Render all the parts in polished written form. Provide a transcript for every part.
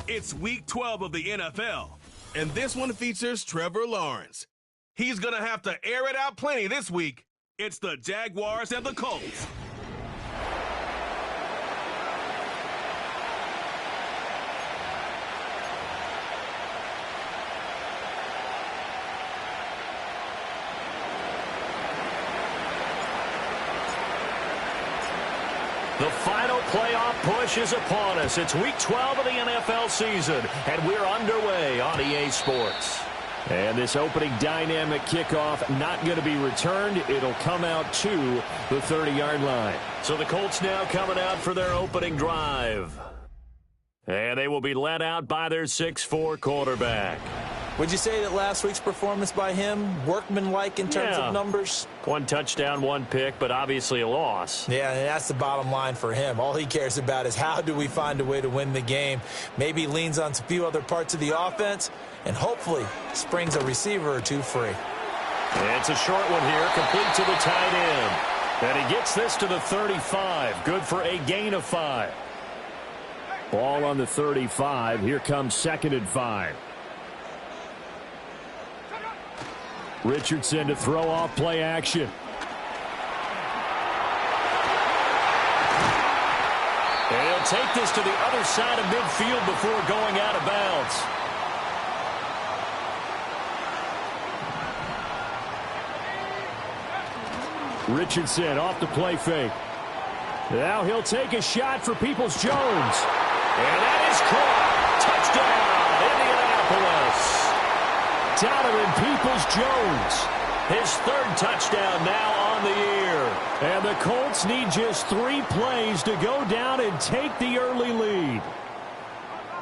It's Week 12 of the NFL, and this one features Trevor Lawrence. He's going to have to air it out plenty this week. It's the Jaguars and the Colts. The final playoff push is upon us. It's Week 12 of the NFL season, and we're underway on EA Sports. And this opening dynamic kickoff not going to be returned. It'll come out to the 30-yard line. So the Colts now coming out for their opening drive. And they will be led out by their 6'4" quarterback. Would you say that last week's performance by him, workmanlike in terms of numbers? 1 touchdown, 1 pick, but obviously a loss. Yeah, and that's the bottom line for him. All he cares about is how do we find a way to win the game. Maybe leans on a few other parts of the offense, and hopefully springs a receiver or two free. It's a short one here, complete to the tight end. And he gets this to the 35. Good for a gain of 5. Ball on the 35. Here comes 2nd and 5. Richardson to throw off play action. And he'll take this to the other side of midfield before going out of bounds. Richardson off the play fake. Now he'll take a shot for Peoples-Jones. And that is caught. Touchdown, Indianapolis. Donovan Peoples-Jones, his 3rd touchdown now on the year. And the Colts need just 3 plays to go down and take the early lead.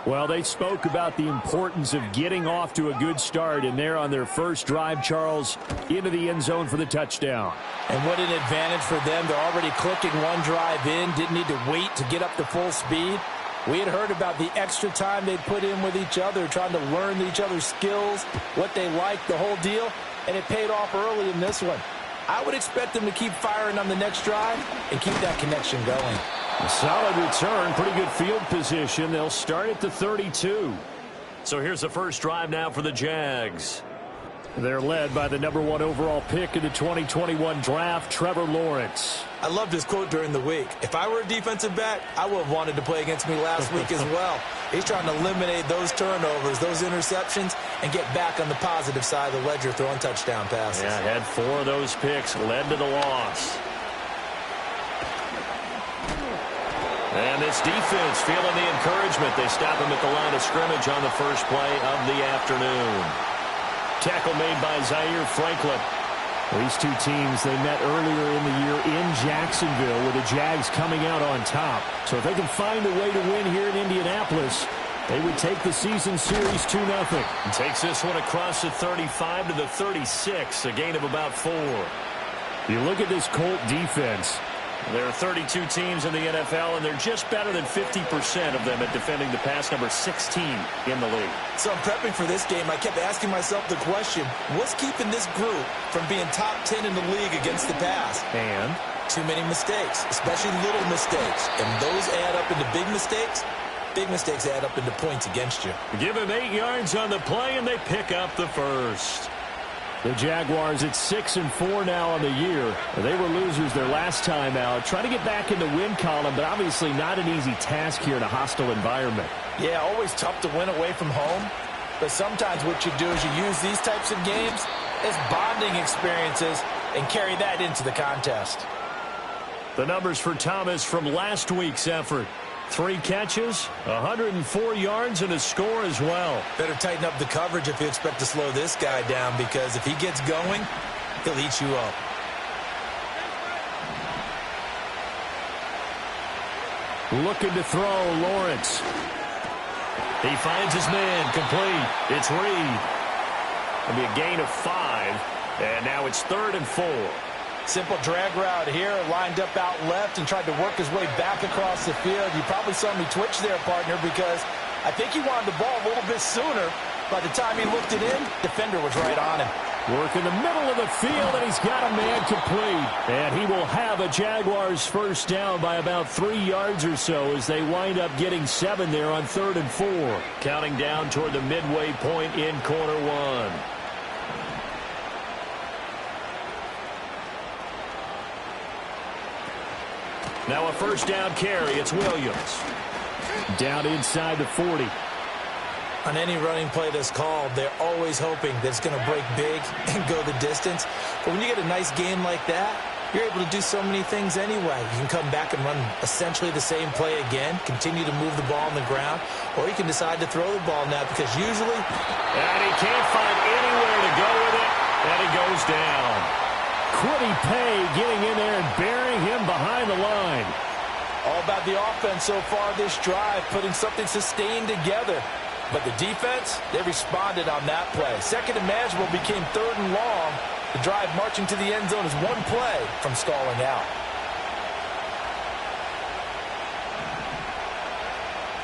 Well, they spoke about the importance of getting off to a good start, and they're on their first drive, Charles, into the end zone for the touchdown. And what an advantage for them. They're already clicking 1 drive in, didn't need to wait to get up to full speed. We had heard about the extra time they put in with each other, trying to learn each other's skills, what they like, the whole deal, and it paid off early in this one. I would expect them to keep firing on the next drive and keep that connection going. A solid return, pretty good field position. They'll start at the 32. So here's the first drive now for the Jags. They're led by the #1 overall pick in the 2021 draft, Trevor Lawrence. I loved his quote during the week. If I were a defensive back, I would have wanted to play against me last week as well. He's trying to eliminate those turnovers, those interceptions, and get back on the positive side of the ledger throwing touchdown passes. Yeah, had 4 of those picks, led to the loss. And this defense feeling the encouragement. They stop him at the line of scrimmage on the first play of the afternoon. Tackle made by Zaire Franklin. These two teams, they met earlier in the year in Jacksonville with the Jags coming out on top. So if they can find a way to win here in Indianapolis, they would take the season series 2-0. Takes this one across the 35 to the 36, a gain of about 4. You look at this Colt defense. There are 32 teams in the NFL, and they're just better than 50% of them at defending the pass, number 16 in the league. So I'm prepping for this game. I kept asking myself the question, what's keeping this group from being top 10 in the league against the pass? And? Too many mistakes, especially little mistakes. And those add up into big mistakes. Big mistakes add up into points against you. Give him 8 yards on the play, and they pick up the first. The Jaguars at 6-4 now on the year. They were losers their last time out. Trying to get back in the win column, but obviously not an easy task here in a hostile environment. Yeah, always tough to win away from home. But sometimes what you do is you use these types of games as bonding experiences and carry that into the contest. The numbers for Thomas from last week's effort. 3 catches, 104 yards, and a score as well. Better tighten up the coverage if you expect to slow this guy down, because if he gets going, he'll eat you up. Looking to throw, Lawrence. He finds his man, complete. It's Reed. It'll be a gain of 5, and now it's 3rd and 4. Simple drag route here, lined up out left and tried to work his way back across the field. You probably saw me twitch there, partner, because I think he wanted the ball a little bit sooner. By the time he looked it in, defender was right on him. Working the middle of the field, and he's got a man complete. And he will have a Jaguars first down by about 3 yards or so as they wind up getting 7 there on 3rd and 4. Counting down toward the midway point in quarter one. Now a first down carry. It's Williams. Down inside the 40. On any running play that's called, they're always hoping that it's going to break big and go the distance. But when you get a nice game like that, you're able to do so many things anyway. You can come back and run essentially the same play again, continue to move the ball on the ground, or you can decide to throw the ball now because usually... And he can't find anywhere to go with it, and he goes down. Quiddy Pay getting in there and burying him behind the line. All about the offense so far this drive, putting something sustained together. But the defense, they responded on that play. Second and manageable became 3rd and long. The drive marching to the end zone is one play from stalling out.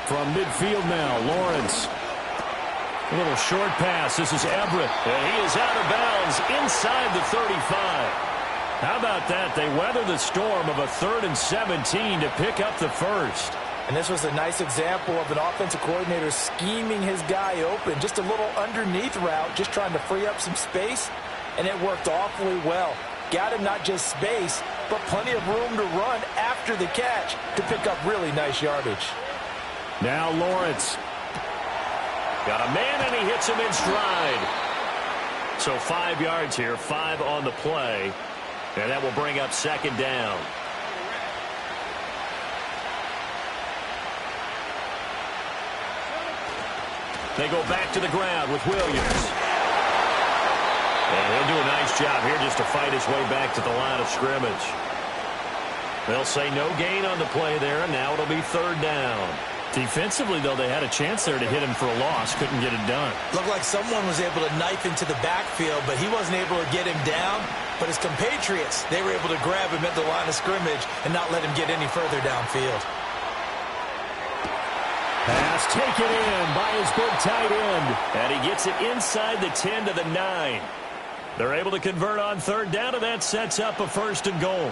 From midfield now, Lawrence. A little short pass. This is Everett. And he is out of bounds inside the 35. How about that? They weather the storm of a 3rd and 17 to pick up the first. And this was a nice example of an offensive coordinator scheming his guy open. Just a little underneath route, just trying to free up some space. And it worked awfully well. Got him not just space, but plenty of room to run after the catch to pick up really nice yardage. Now Lawrence. Got a man, and he hits him in stride. So 5 yards here, 5 on the play. And that will bring up 2nd down. They go back to the ground with Williams. And he'll do a nice job here just to fight his way back to the line of scrimmage. They'll say no gain on the play there, and now it'll be 3rd down. Defensively, though, they had a chance there to hit him for a loss. Couldn't get it done. Looked like someone was able to knife into the backfield, but he wasn't able to get him down. But his compatriots, they were able to grab him at the line of scrimmage and not let him get any further downfield. Pass taken in by his big tight end. And he gets it inside the 10 to the 9. They're able to convert on 3rd down, and that sets up a 1st and goal.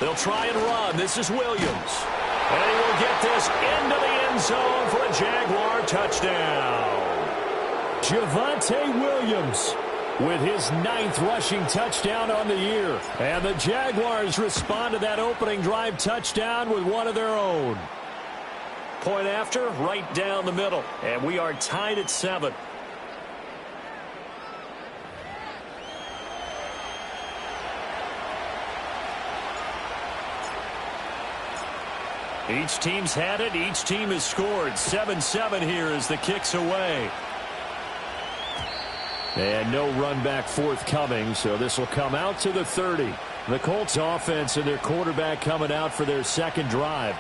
They'll try and run. This is Williams. And he will get this into the end zone for a Jaguar touchdown. Javonte Williams with his 9th rushing touchdown on the year. And the Jaguars respond to that opening drive touchdown with one of their own. Point after, right down the middle. And we are tied at 7. Each team's had it. Each team has scored. 7-7 here as the kick's away. And no run back forthcoming, so this will come out to the 30. The Colts offense and their quarterback coming out for their 2nd drive.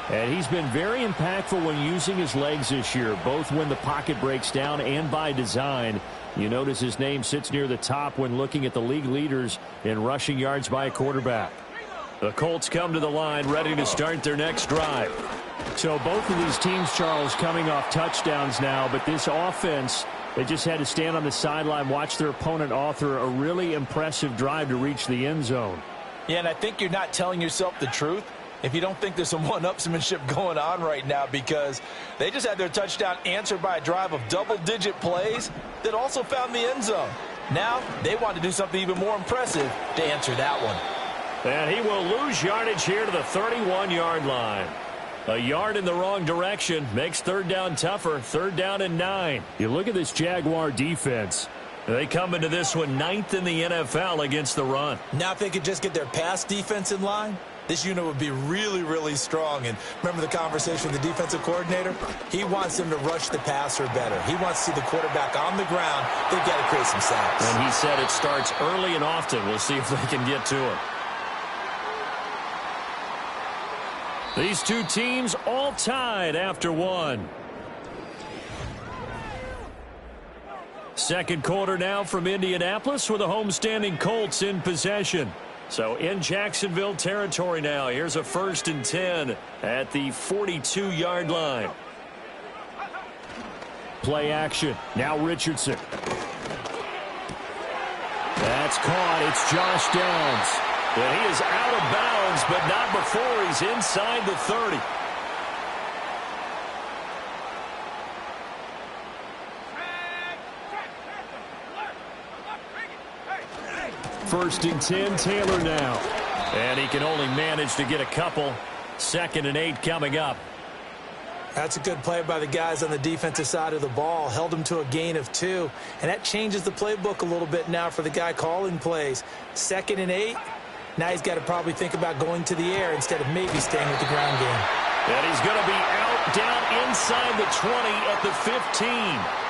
And he's been very impactful when using his legs this year, both when the pocket breaks down and by design. You notice his name sits near the top when looking at the league leaders in rushing yards by a quarterback. The Colts come to the line ready to start their next drive. So both of these teams, Charles, coming off touchdowns now, but this offense, they just had to stand on the sideline, watch their opponent author a really impressive drive to reach the end zone. Yeah, and I think you're not telling yourself the truth if you don't think there's some one-upsmanship going on right now, because they just had their touchdown answered by a drive of double-digit plays that also found the end zone. Now they want to do something even more impressive to answer that one. And he will lose yardage here to the 31-yard line. A yard in the wrong direction makes 3rd down tougher. 3rd down and 9. You look at this Jaguar defense. They come into this one 9th in the NFL against the run. Now if they could just get their pass defense in line, this unit would be really, really strong. And remember the conversation with the defensive coordinator? He wants them to rush the passer better. He wants to see the quarterback on the ground. They've got to create some sacks. And he said it starts early and often. We'll see if they can get to him. These two teams all tied after 1. Second quarter now from Indianapolis with the homestanding Colts in possession. So in Jacksonville territory now. Here's a 1st and 10 at the 42-yard line. Play action. Now Richardson. That's caught. It's Josh Downs. And he is out of bounds, but not before he's inside the 30. First and 10, Taylor now. And he can only manage to get a couple. 2nd and 8 coming up. That's a good play by the guys on the defensive side of the ball. Held him to a gain of 2. And that changes the playbook a little bit now for the guy calling plays. 2nd and 8. Now he's got to probably think about going to the air instead of maybe staying with the ground game. And he's going to be out down inside the 20 at the 15.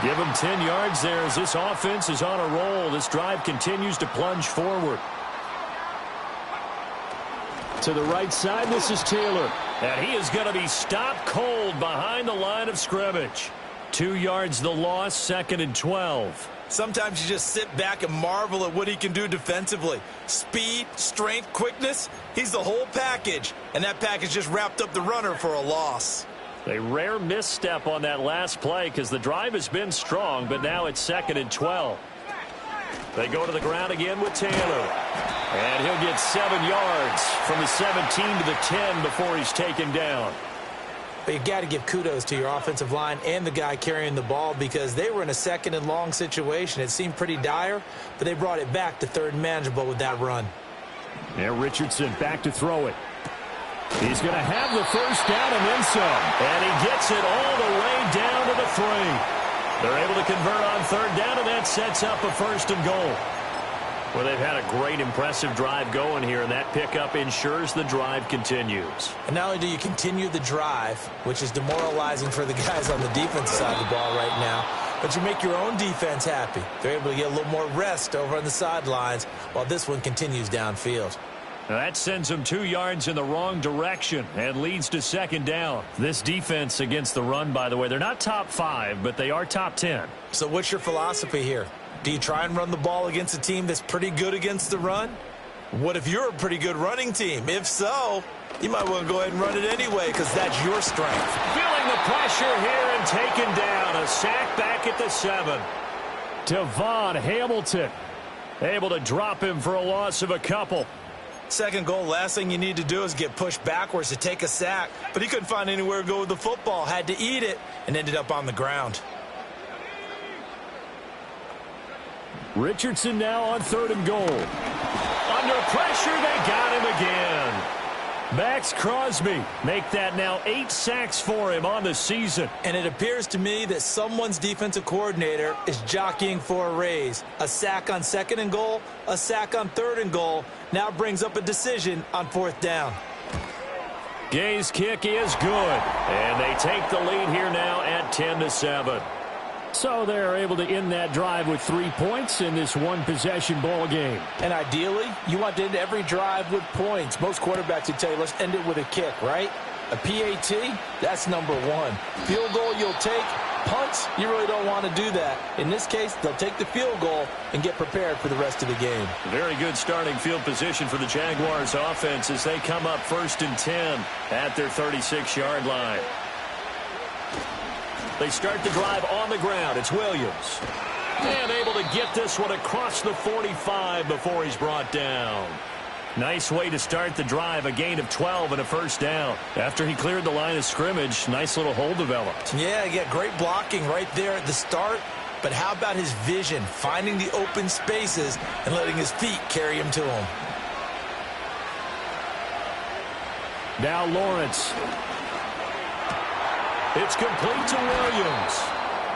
Give him 10 yards there as this offense is on a roll. This drive continues to plunge forward. To the right side, this is Taylor. And he is going to be stopped cold behind the line of scrimmage. 2 yards the loss, 2nd and 12. Sometimes you just sit back and marvel at what he can do defensively. Speed, strength, quickness, he's the whole package. And that package just wrapped up the runner for a loss. A rare misstep on that last play because the drive has been strong, but now it's 2nd and 12. They go to the ground again with Taylor. And he'll get 7 yards from the 17 to the 10 before he's taken down. But you got to give kudos to your offensive line and the guy carrying the ball because they were in a 2nd and long situation. It seemed pretty dire, but they brought it back to 3rd and manageable with that run. Now Richardson back to throw it. He's going to have the 1st down and then some. And he gets it all the way down to the 3. They're able to convert on 3rd down, and that sets up a 1st and goal. Well, they've had a great, impressive drive going here, and that pickup ensures the drive continues. And not only do you continue the drive, which is demoralizing for the guys on the defensive side of the ball right now, but you make your own defense happy. They're able to get a little more rest over on the sidelines while this one continues downfield. Now that sends them 2 yards in the wrong direction and leads to 2nd down. This defense against the run, by the way, they're not top 5, but they are top 10. So what's your philosophy here? Do you try and run the ball against a team that's pretty good against the run? What if you're a pretty good running team? If so, you might want to go ahead and run it anyway because that's your strength. Feeling the pressure here and taken down. A sack back at the 7. Devon Hamilton. Able to drop him for a loss of a couple. 2nd goal, last thing you need to do is get pushed backwards to take a sack. But he couldn't find anywhere to go with the football. Had to eat it and ended up on the ground. Richardson now on 3rd and goal. Under pressure, they got him again. Max Crosby make that now 8 sacks for him on the season. And it appears to me that someone's defensive coordinator is jockeying for a raise. A sack on 2nd and goal, a sack on 3rd and goal. Now brings up a decision on 4th down. Gay's kick is good. And they take the lead here now at 10-7. So they're able to end that drive with 3 points in this one-possession ball game. And ideally, you want to end every drive with points. Most quarterbacks would tell you, let's end it with a kick, right? A PAT, that's number 1. Field goal you'll take. Punts, you really don't want to do that. In this case, they'll take the field goal and get prepared for the rest of the game. Very good starting field position for the Jaguars offense as they come up 1st and 10 at their 36-yard line. They start the drive on the ground. It's Williams. And able to get this one across the 45 before he's brought down. Nice way to start the drive, a gain of 12 and a 1st down. After he cleared the line of scrimmage, nice little hole developed. Yeah, he got great blocking right there at the start. But how about his vision, finding the open spaces and letting his feet carry him to him? Now Lawrence. It's complete to Williams.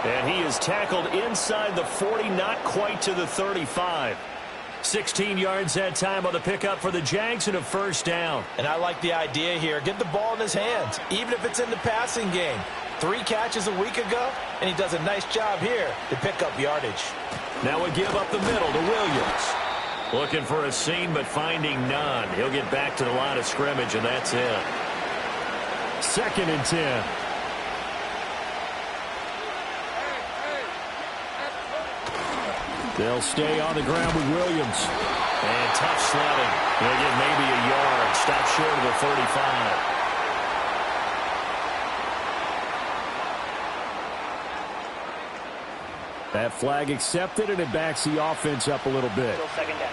And he is tackled inside the 40, not quite to the 35. 16 yards that time on the pickup for the Jags and a 1st down. And I like the idea here. Get the ball in his hands, even if it's in the passing game. 3 catches a week ago, and he does a nice job here to pick up yardage. Now a give up the middle to Williams. Looking for a seam, but finding none. He'll get back to the line of scrimmage, and that's it. 2nd and 10. They'll stay on the ground with Williams. And tough sledding. He'll get maybe a yard. Stop short of the 35. That flag accepted, and it backs the offense up a little bit. Second down.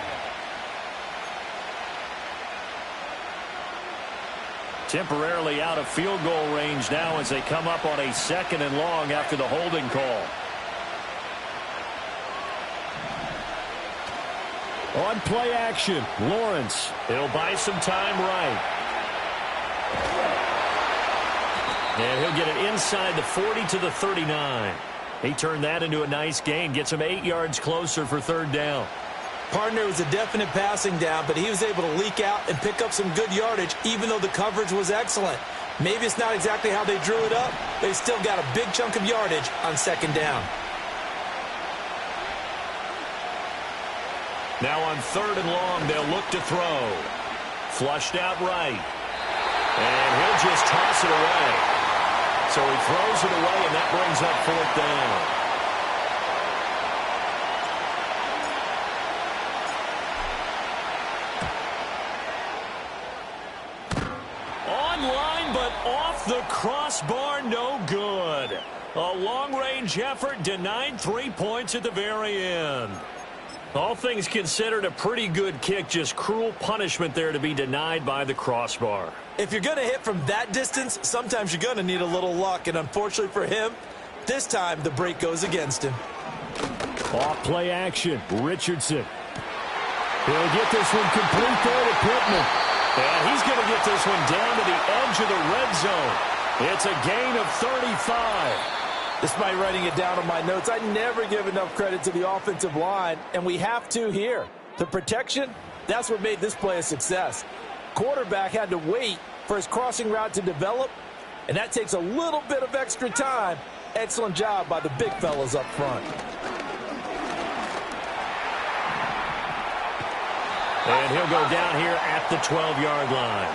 Temporarily out of field goal range now as they come up on a 2nd and long after the holding call. On play action, Lawrence. He'll buy some time right. And he'll get it inside the 40 to the 39. He turned that into a nice gain. Gets him 8 yards closer for 3rd down. Partner was a definite passing down, but he was able to leak out and pick up some good yardage, even though the coverage was excellent. Maybe it's not exactly how they drew it up, but he still got a big chunk of yardage on 2nd down. Now on 3rd and long, they'll look to throw. Flushed out right. And he'll just toss it away. So he throws it away, and that brings up 4th down. Online, but off the crossbar, no good. A long-range effort denied 3 points at the very end. All things considered, a pretty good kick, just cruel punishment there to be denied by the crossbar. If you're going to hit from that distance, sometimes you're going to need a little luck, and unfortunately for him, this time the break goes against him. Off play action, Richardson. He'll get this one complete there to Pittman. And he's going to get this one down to the edge of the red zone. It's a gain of 35. Despite writing it down on my notes, I never give enough credit to the offensive line, and we have to here. The protection, that's what made this play a success. Quarterback had to wait for his crossing route to develop, and that takes a little bit of extra time. Excellent job by the big fellas up front. And he'll go down here at the 12-yard line.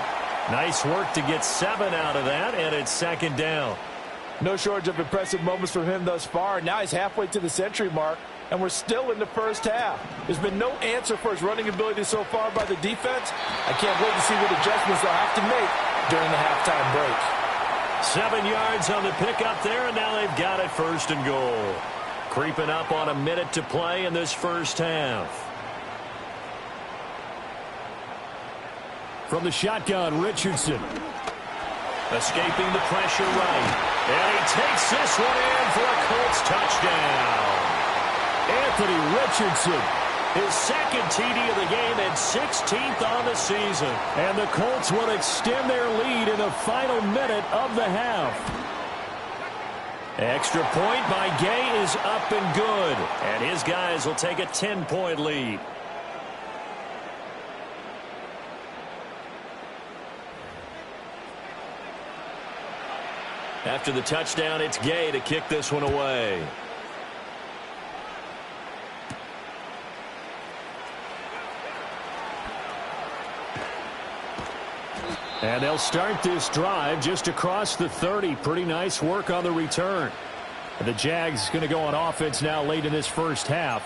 Nice work to get 7 out of that, and it's 2nd down. No shortage of impressive moments from him thus far. Now he's halfway to the century mark, and we're still in the first half. There's been no answer for his running ability so far by the defense. I can't wait to see what adjustments they'll have to make during the halftime break. 7 yards on the pickup there, and now they've got it 1st and goal. Creeping up on a minute to play in this first half. From the shotgun, Richardson. Escaping the pressure right. And he takes this one in for a Colts touchdown. Anthony Richardson. His 2nd TD of the game and 16th on the season. And the Colts will extend their lead in the final minute of the half. Extra point by Gay is up and good. And his guys will take a 10-point lead. After the touchdown, it's Gay to kick this one away. And they'll start this drive just across the 30. Pretty nice work on the return. And the Jags going to go on offense now late in this first half.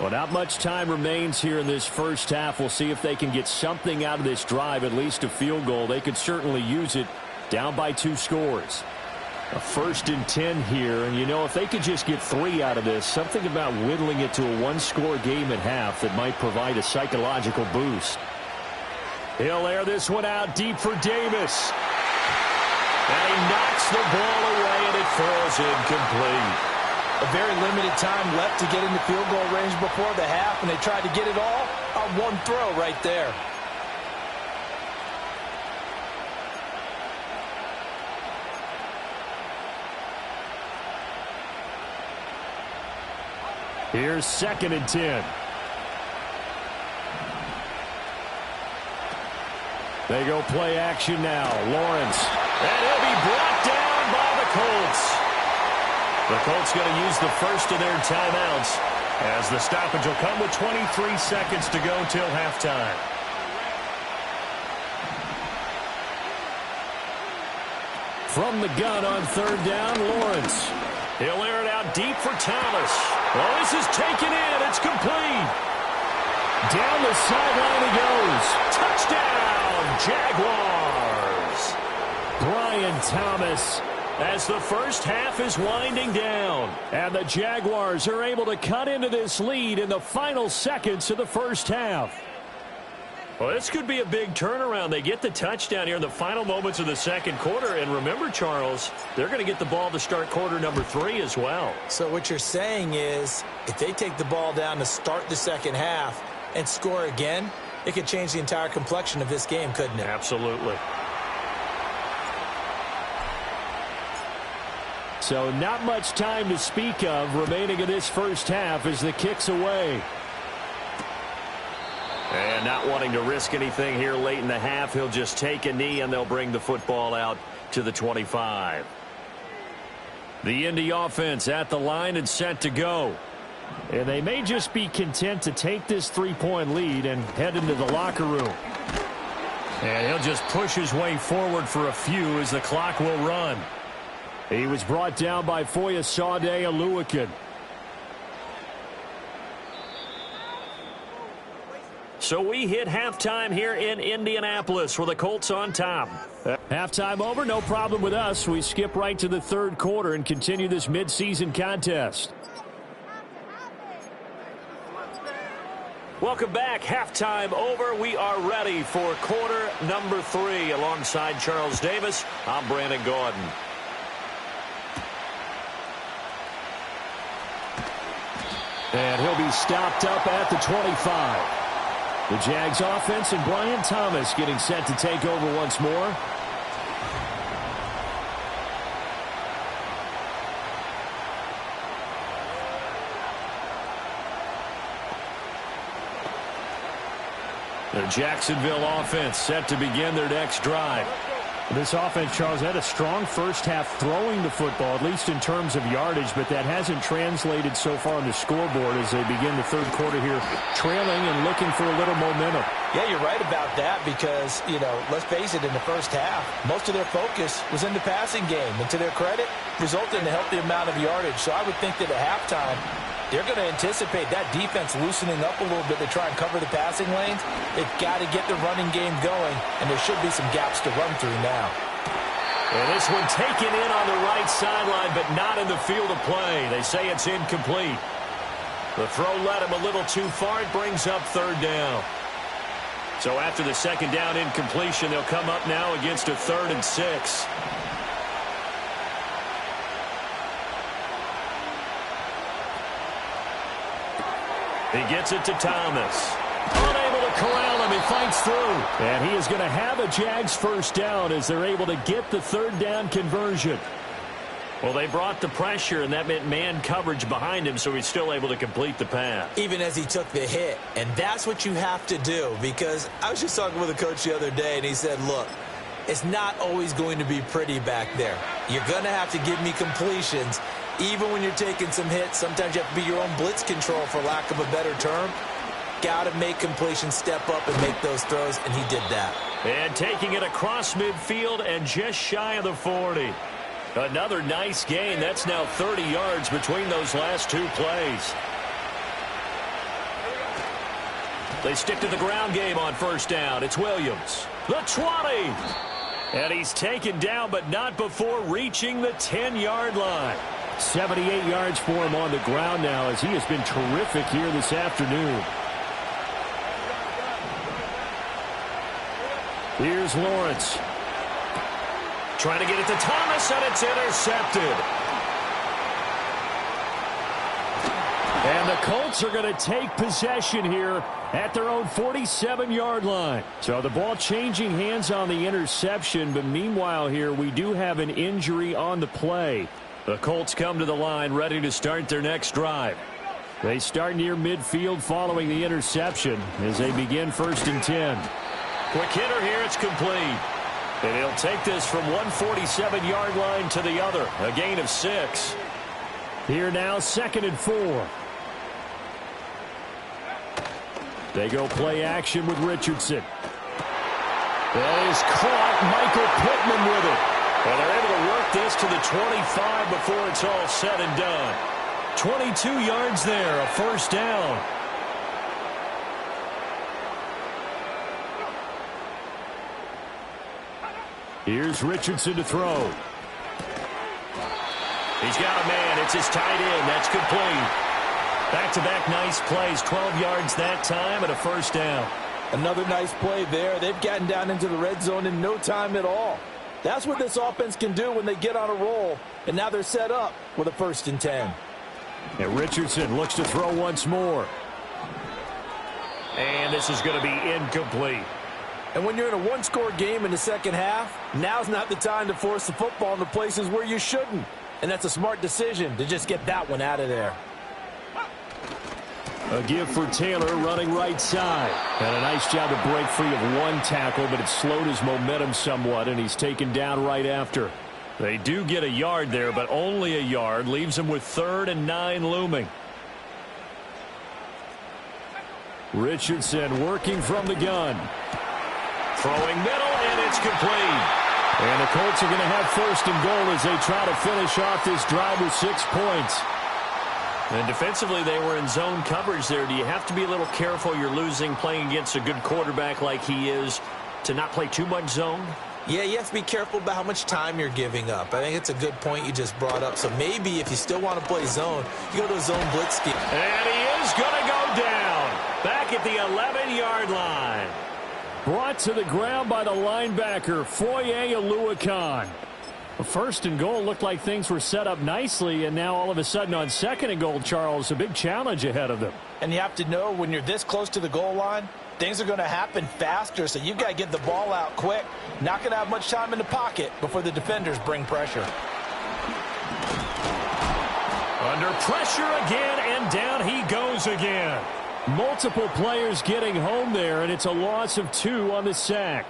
Well, not much time remains here in this first half. We'll see if they can get something out of this drive, at least a field goal. They could certainly use it down by 2 scores. A 1st and 10 here, and you know, if they could just get 3 out of this, something about whittling it to a 1-score game at half that might provide a psychological boost. He'll air this one out deep for Davis. And he knocks the ball away, and it falls incomplete. A very limited time left to get into field goal range before the half, and they tried to get it all on one throw right there. Here's 2nd and 10. They go play action now. Lawrence. And he'll be brought down by the Colts. The Colts going to use the first of their timeouts as the stoppage will come with 23 seconds to go till halftime. From the gun on 3rd down, Lawrence. He'll air it out deep for Thomas. Oh, this is taken in. It's complete. Down the sideline he goes. Touchdown, Jaguars. Brian Thomas, as the first half is winding down. And the Jaguars are able to cut into this lead in the final seconds of the first half. Well, this could be a big turnaround. They get the touchdown here in the final moments of the second quarter. And remember, Charles, they're going to get the ball to start quarter number 3 as well. So what you're saying is if they take the ball down to start the second half and score again, it could change the entire complexion of this game, couldn't it? Absolutely. So not much time to speak of remaining in this first half as the kick's away. And not wanting to risk anything here late in the half, he'll just take a knee and they'll bring the football out to the 25. The Indy offense at the line and set to go. And they may just be content to take this 3-point lead and head into the locker room. And he'll just push his way forward for a few as the clock will run. He was brought down by Foyesade Oluwakan. So we hit halftime here in Indianapolis with the Colts on top. Halftime over, no problem with us. We skip right to the third quarter and continue this midseason contest. Welcome back. Halftime over. We are ready for quarter number 3. Alongside Charles Davis, I'm Brandon Gordon. And he'll be stopped up at the 25. The Jags offense and Brian Thomas getting set to take over once more. The Jacksonville offense set to begin their next drive. This offense, Charles, had a strong first half throwing the football, at least in terms of yardage, but that hasn't translated so far on the scoreboard as they begin the third quarter here, trailing and looking for a little momentum. Yeah, you're right about that because, let's face it, in the first half, most of their focus was in the passing game. And to their credit, resulted in a healthy amount of yardage. So I would think that at halftime, they're going to anticipate that defense loosening up a little bit to try and cover the passing lanes. They've got to get the running game going, and there should be some gaps to run through now. And this one taken in on the right sideline, but not in the field of play. They say it's incomplete. The throw led him a little too far. It brings up third down. So after the second down incompletion, they'll come up now against a 3rd and 6. He gets it to Thomas. Unable to corral him. He fights through. And he is going to have a Jags first down as they're able to get the third down conversion. Well, they brought the pressure, and that meant man coverage behind him, so he's still able to complete the pass. Even as he took the hit. And that's what you have to do, because I was just talking with a coach the other day, and he said, look, it's not always going to be pretty back there. You're going to have to give me completions. Even when you're taking some hits, sometimes you have to be your own blitz control, for lack of a better term. Got to make completions, step up, and make those throws, and he did that. And taking it across midfield and just shy of the 40. Another nice gain. That's now 30 yards between those last 2 plays. They stick to the ground game on first down. It's Williams. The 20. And he's taken down, but not before reaching the 10-yard line. 78 yards for him on the ground now, as he has been terrific here this afternoon. Here's Lawrence. Trying to get it to Thomas, and it's intercepted. And the Colts are going to take possession here at their own 47-yard line. So the ball changing hands on the interception, but meanwhile here we do have an injury on the play. The Colts come to the line ready to start their next drive. They start near midfield following the interception as they begin 1st and 10. Quick hitter here, it's complete. And he'll take this from one 47-yard line to the other. A gain of 6. Here now, 2nd and 4. They go play action with Richardson. That is caught. Michael Pittman with it. And they're able to work this to the 25 before it's all said and done. 22 yards there, a first down. Here's Richardson to throw. He's got a man. It's his tight end. That's complete. Back-to-back nice plays. 12 yards that time and a first down. Another nice play there. They've gotten down into the red zone in no time at all. That's what this offense can do when they get on a roll. And now they're set up with a 1st and 10. And Richardson looks to throw once more. And this is going to be incomplete. And when you're in a one-score game in the second half, now's not the time to force the football into places where you shouldn't. And that's a smart decision to just get that one out of there. A give for Taylor running right side. And a nice job to break free of one tackle, but it slowed his momentum somewhat, and he's taken down right after. They do get a yard there, but only a yard. Leaves him with 3rd and 9 looming. Richardson working from the gun. Throwing middle, and it's complete. And the Colts are going to have 1st and goal as they try to finish off this drive with 6 points. And defensively, they were in zone coverage there. Do you have to be a little careful? You're losing playing against a good quarterback like he is to not play too much zone? Yeah, you have to be careful about how much time you're giving up. I think it's a good point you just brought up. So maybe if you still want to play zone, you go to a zone blitz scheme. And he is going to go down back at the 11-yard line. Brought to the ground by the linebacker, Foye Aluakan. A 1st and goal looked like things were set up nicely, and now all of a sudden on 2nd and goal, Charles, a big challenge ahead of them. And you have to know when you're this close to the goal line, things are going to happen faster, so you've got to get the ball out quick. Not going to have much time in the pocket before the defenders bring pressure. Under pressure again, and down he goes again. Multiple players getting home there, and it's a loss of 2 on the sack.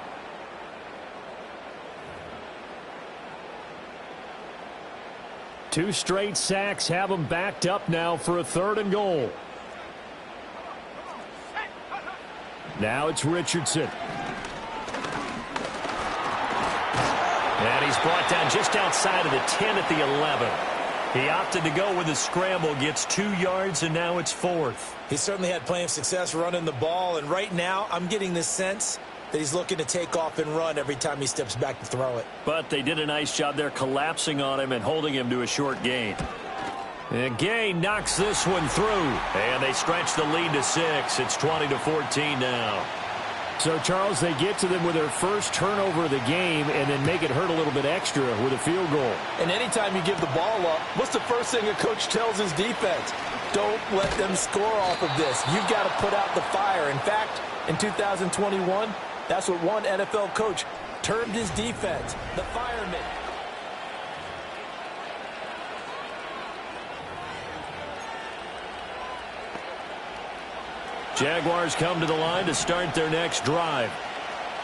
Two straight sacks have them backed up now for a 3rd and goal. Now it's Richardson. And he's brought down just outside of the 10 at the 11. He opted to go with a scramble, gets 2 yards, and now it's 4th. He certainly had plenty of success running the ball, and right now I'm getting this sense that he's looking to take off and run every time he steps back to throw it. But they did a nice job there collapsing on him and holding him to a short gain. And Gay knocks this one through. And they stretch the lead to 6. It's 20-14 now. So, Charles, they get to them with their first turnover of the game and then make it hurt a little bit extra with a field goal. And anytime you give the ball up, what's the first thing a coach tells his defense? Don't let them score off of this. You've got to put out the fire. In fact, in 2021, that's what one NFL coach termed his defense, the firemen. Jaguars come to the line to start their next drive.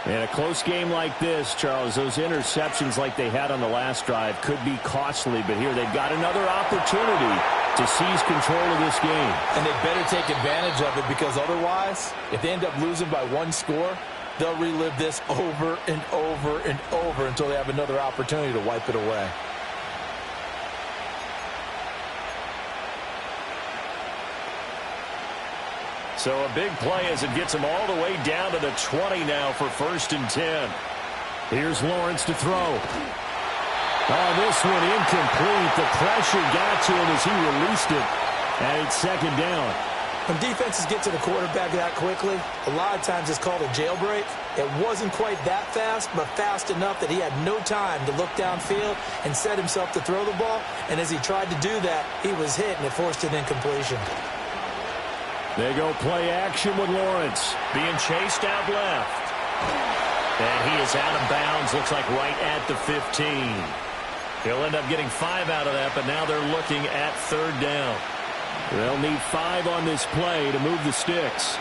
In a close game like this, Charles, those interceptions like they had on the last drive could be costly, but here they've got another opportunity to seize control of this game. And they better take advantage of it, because otherwise, if they end up losing by 1 score, they'll relive this over and over and over until they have another opportunity to wipe it away. So a big play as it gets them all the way down to the 20 now for 1st and 10. Here's Lawrence to throw. Oh, this one incomplete. The pressure got to him as he released it. And it's 2nd down. When defenses get to the quarterback that quickly, a lot of times it's called a jailbreak. It wasn't quite that fast, but fast enough that he had no time to look downfield and set himself to throw the ball. And as he tried to do that, he was hit, and it forced an incompletion. They go play action with Lawrence. Being chased out left. And he is out of bounds, looks like right at the 15. He'll end up getting 5 out of that, but now they're looking at 3rd down. They'll need 5 on this play to move the sticks.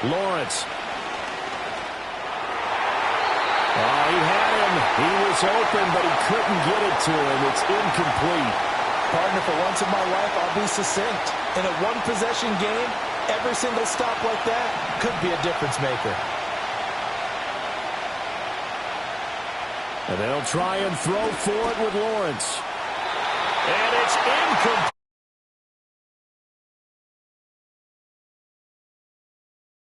Lawrence. Oh, he had him. He was open, but he couldn't get it to him. It's incomplete. Partner, for once in my life, I'll be succinct. In a one-possession game, every single stop like that could be a difference maker. And they'll try and throw for it with Lawrence. And it's incomplete.